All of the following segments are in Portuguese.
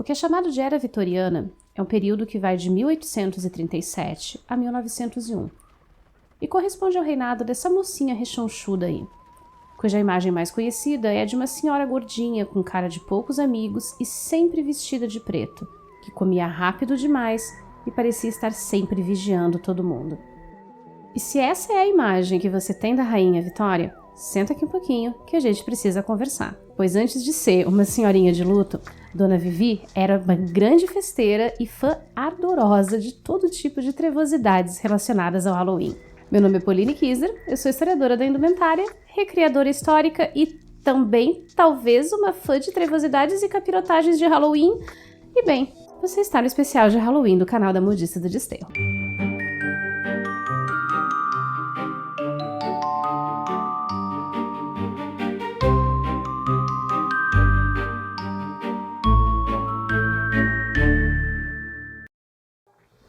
O que é chamado de Era Vitoriana é um período que vai de 1837 a 1901 e corresponde ao reinado dessa mocinha rechonchuda aí, cuja imagem mais conhecida é a de uma senhora gordinha com cara de poucos amigos e sempre vestida de preto, que comia rápido demais e parecia estar sempre vigiando todo mundo. E se essa é a imagem que você tem da Rainha Vitória, senta aqui um pouquinho que a gente precisa conversar. Pois antes de ser uma senhorinha de luto, Dona Vivi era uma grande festeira e fã ardorosa de todo tipo de trevosidades relacionadas ao Halloween. Meu nome é Pauline Kiser, eu sou historiadora da indumentária, recriadora histórica e também, talvez, uma fã de trevosidades e capirotagens de Halloween. E bem, você está no especial de Halloween do canal da Modista do Desterro.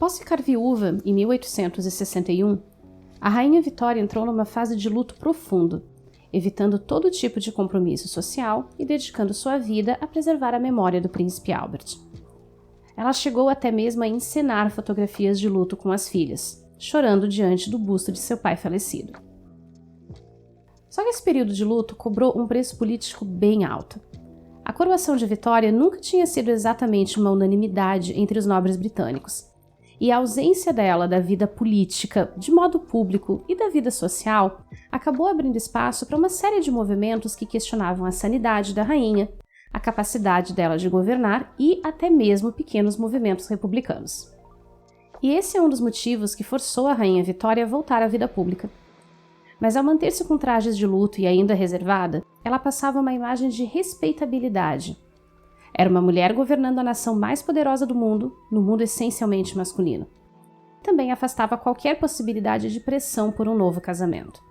Após ficar viúva em 1861, a Rainha Vitória entrou numa fase de luto profundo, evitando todo tipo de compromisso social e dedicando sua vida a preservar a memória do príncipe Albert. Ela chegou até mesmo a encenar fotografias de luto com as filhas, chorando diante do busto de seu pai falecido. Só que esse período de luto cobrou um preço político bem alto. A coroação de Vitória nunca tinha sido exatamente uma unanimidade entre os nobres britânicos, e a ausência dela da vida política, de modo público, e da vida social, acabou abrindo espaço para uma série de movimentos que questionavam a sanidade da rainha, a capacidade dela de governar e até mesmo pequenos movimentos republicanos. E esse é um dos motivos que forçou a Rainha Vitória a voltar à vida pública. Mas ao manter-se com trajes de luto e ainda reservada, ela passava uma imagem de respeitabilidade. Era uma mulher governando a nação mais poderosa do mundo, no mundo essencialmente masculino. Também afastava qualquer possibilidade de pressão por um novo casamento.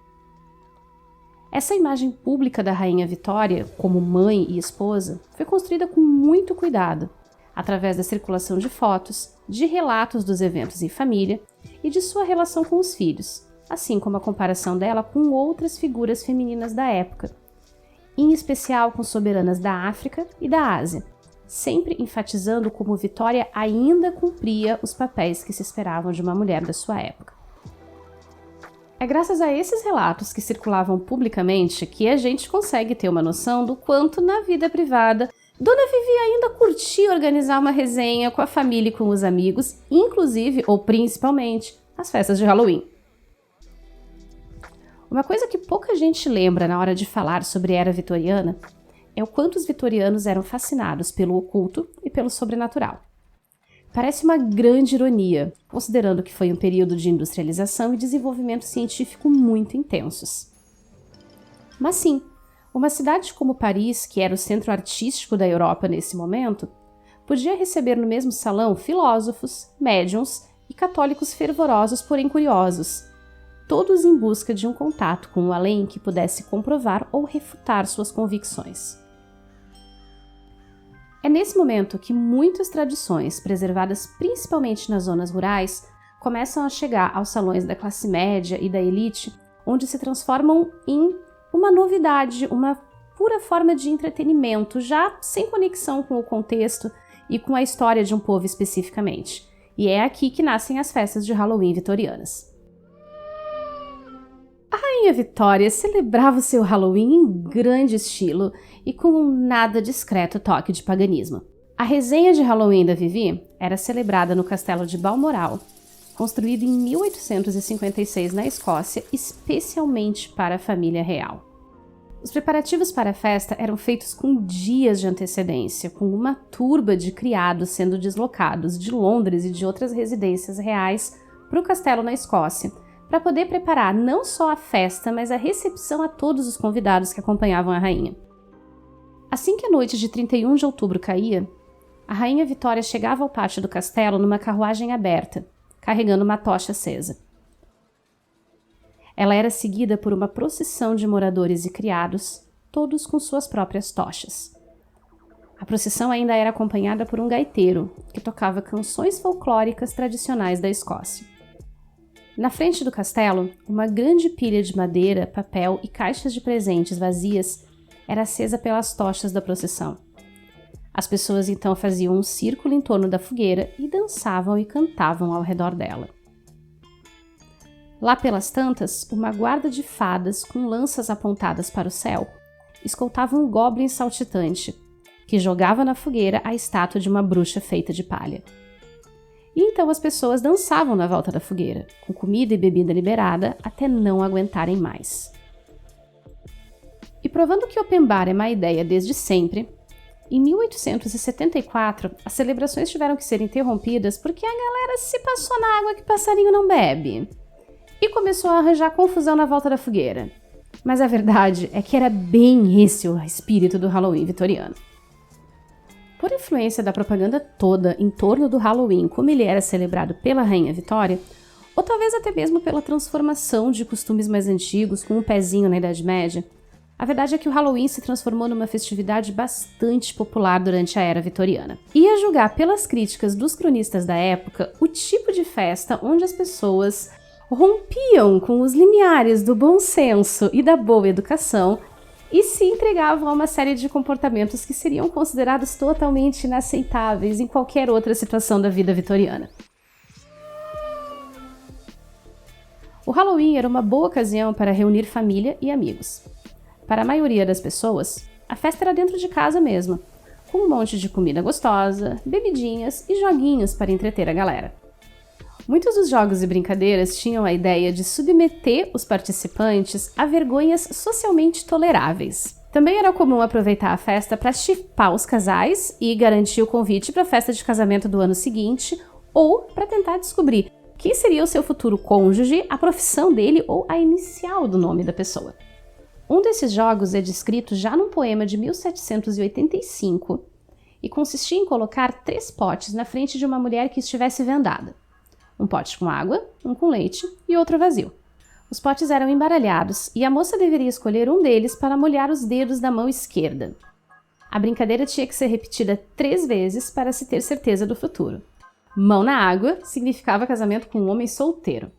Essa imagem pública da Rainha Vitória, como mãe e esposa, foi construída com muito cuidado, através da circulação de fotos, de relatos dos eventos em família e de sua relação com os filhos, assim como a comparação dela com outras figuras femininas da época, em especial com soberanas da África e da Ásia, sempre enfatizando como Vitória ainda cumpria os papéis que se esperavam de uma mulher da sua época. É graças a esses relatos que circulavam publicamente que a gente consegue ter uma noção do quanto, na vida privada, Dona Vivi ainda curtia organizar uma resenha com a família e com os amigos, inclusive, ou principalmente, as festas de Halloween. Uma coisa que pouca gente lembra na hora de falar sobre a Era Vitoriana é o quanto os vitorianos eram fascinados pelo oculto e pelo sobrenatural. Parece uma grande ironia, considerando que foi um período de industrialização e desenvolvimento científico muito intensos. Mas sim, uma cidade como Paris, que era o centro artístico da Europa nesse momento, podia receber no mesmo salão filósofos, médiuns e católicos fervorosos, porém curiosos, todos em busca de um contato com o além que pudesse comprovar ou refutar suas convicções. É nesse momento que muitas tradições, preservadas principalmente nas zonas rurais, começam a chegar aos salões da classe média e da elite, onde se transformam em uma novidade, uma pura forma de entretenimento, já sem conexão com o contexto e com a história de um povo especificamente. E é aqui que nascem as festas de Halloween vitorianas. A Rainha Vitória celebrava o seu Halloween em grande estilo e com um nada discreto toque de paganismo. A resenha de Halloween da Vivi era celebrada no castelo de Balmoral, construído em 1856 na Escócia, especialmente para a família real. Os preparativos para a festa eram feitos com dias de antecedência, com uma turba de criados sendo deslocados de Londres e de outras residências reais para o castelo na Escócia, para poder preparar não só a festa, mas a recepção a todos os convidados que acompanhavam a rainha. Assim que a noite de 31 de outubro caía, a Rainha Vitória chegava ao pátio do castelo numa carruagem aberta, carregando uma tocha acesa. Ela era seguida por uma procissão de moradores e criados, todos com suas próprias tochas. A procissão ainda era acompanhada por um gaiteiro, que tocava canções folclóricas tradicionais da Escócia. Na frente do castelo, uma grande pilha de madeira, papel e caixas de presentes vazias era acesa pelas tochas da procissão. As pessoas então faziam um círculo em torno da fogueira e dançavam e cantavam ao redor dela. Lá pelas tantas, uma guarda de fadas com lanças apontadas para o céu escoltava um goblin saltitante, que jogava na fogueira a estátua de uma bruxa feita de palha. E então as pessoas dançavam na volta da fogueira, com comida e bebida liberada, até não aguentarem mais. E provando que open bar é má ideia desde sempre, em 1874 as celebrações tiveram que ser interrompidas porque a galera se passou na água que passarinho não bebe. E começou a arranjar confusão na volta da fogueira. Mas a verdade é que era bem esse o espírito do Halloween vitoriano. Por influência da propaganda toda em torno do Halloween como ele era celebrado pela Rainha Vitória, ou talvez até mesmo pela transformação de costumes mais antigos com um pezinho na Idade Média, a verdade é que o Halloween se transformou numa festividade bastante popular durante a Era Vitoriana. E a julgar pelas críticas dos cronistas da época, o tipo de festa onde as pessoas rompiam com os limiares do bom senso e da boa educação e se entregavam a uma série de comportamentos que seriam considerados totalmente inaceitáveis em qualquer outra situação da vida vitoriana. O Halloween era uma boa ocasião para reunir família e amigos. Para a maioria das pessoas, a festa era dentro de casa mesmo, com um monte de comida gostosa, bebidinhas e joguinhos para entreter a galera. Muitos dos jogos e brincadeiras tinham a ideia de submeter os participantes a vergonhas socialmente toleráveis. Também era comum aproveitar a festa para chipar os casais e garantir o convite para a festa de casamento do ano seguinte, ou para tentar descobrir quem seria o seu futuro cônjuge, a profissão dele ou a inicial do nome da pessoa. Um desses jogos é descrito já num poema de 1785 e consistia em colocar 3 potes na frente de uma mulher que estivesse vendada. Um pote com água, um com leite e outro vazio. Os potes eram embaralhados e a moça deveria escolher um deles para molhar os dedos da mão esquerda. A brincadeira tinha que ser repetida 3 vezes para se ter certeza do futuro. Mão na água significava casamento com um homem solteiro.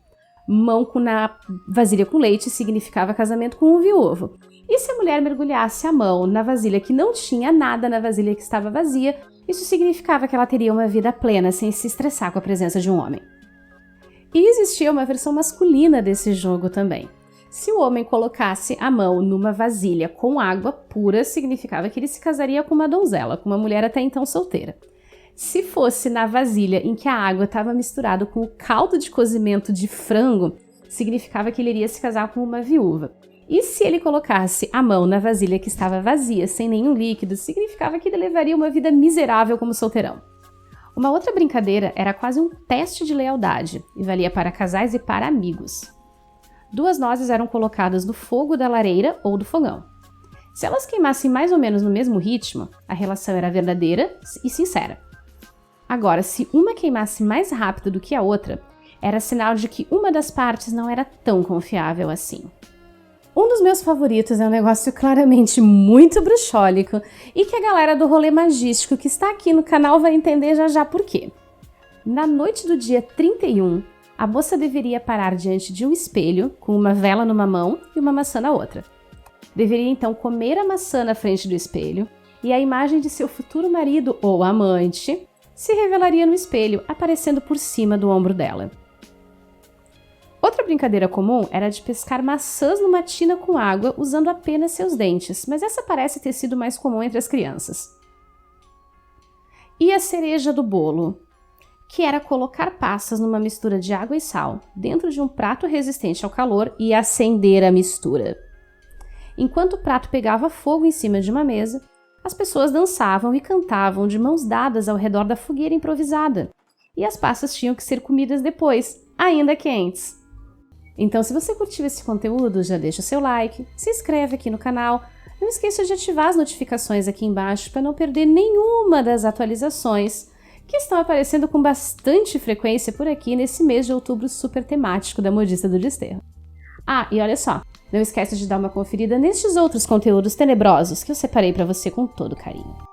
Mão na vasilha com leite significava casamento com um viúvo. E se a mulher mergulhasse a mão na vasilha que não tinha nada na vasilha que estava vazia, isso significava que ela teria uma vida plena sem se estressar com a presença de um homem. E existia uma versão masculina desse jogo também. Se o homem colocasse a mão numa vasilha com água pura, significava que ele se casaria com uma donzela, com uma mulher até então solteira. Se fosse na vasilha em que a água estava misturada com o caldo de cozimento de frango, significava que ele iria se casar com uma viúva. E se ele colocasse a mão na vasilha que estava vazia, sem nenhum líquido, significava que ele levaria uma vida miserável como solteirão. Uma outra brincadeira era quase um teste de lealdade e valia para casais e para amigos. 2 nozes eram colocadas no fogo da lareira ou do fogão. Se elas queimassem mais ou menos no mesmo ritmo, a relação era verdadeira e sincera. Agora, se uma queimasse mais rápido do que a outra, era sinal de que uma das partes não era tão confiável assim. Um dos meus favoritos é um negócio claramente muito bruxólico e que a galera do rolê magístico que está aqui no canal vai entender já já por quê. Na noite do dia 31, a moça deveria parar diante de um espelho com uma vela numa mão e uma maçã na outra. Deveria então comer a maçã na frente do espelho e a imagem de seu futuro marido ou amante se revelaria no espelho, aparecendo por cima do ombro dela. Outra brincadeira comum era de pescar maçãs numa tina com água usando apenas seus dentes, mas essa parece ter sido mais comum entre as crianças. E a cereja do bolo, que era colocar passas numa mistura de água e sal dentro de um prato resistente ao calor e acender a mistura. Enquanto o prato pegava fogo em cima de uma mesa, as pessoas dançavam e cantavam de mãos dadas ao redor da fogueira improvisada, e as passas tinham que ser comidas depois, ainda quentes. Então, se você curtiu esse conteúdo, já deixa o seu like, se inscreve aqui no canal, não esqueça de ativar as notificações aqui embaixo para não perder nenhuma das atualizações que estão aparecendo com bastante frequência por aqui nesse mês de outubro super temático da Modista do Desterro. Ah, e olha só, não esqueça de dar uma conferida nestes outros conteúdos tenebrosos que eu separei para você com todo carinho.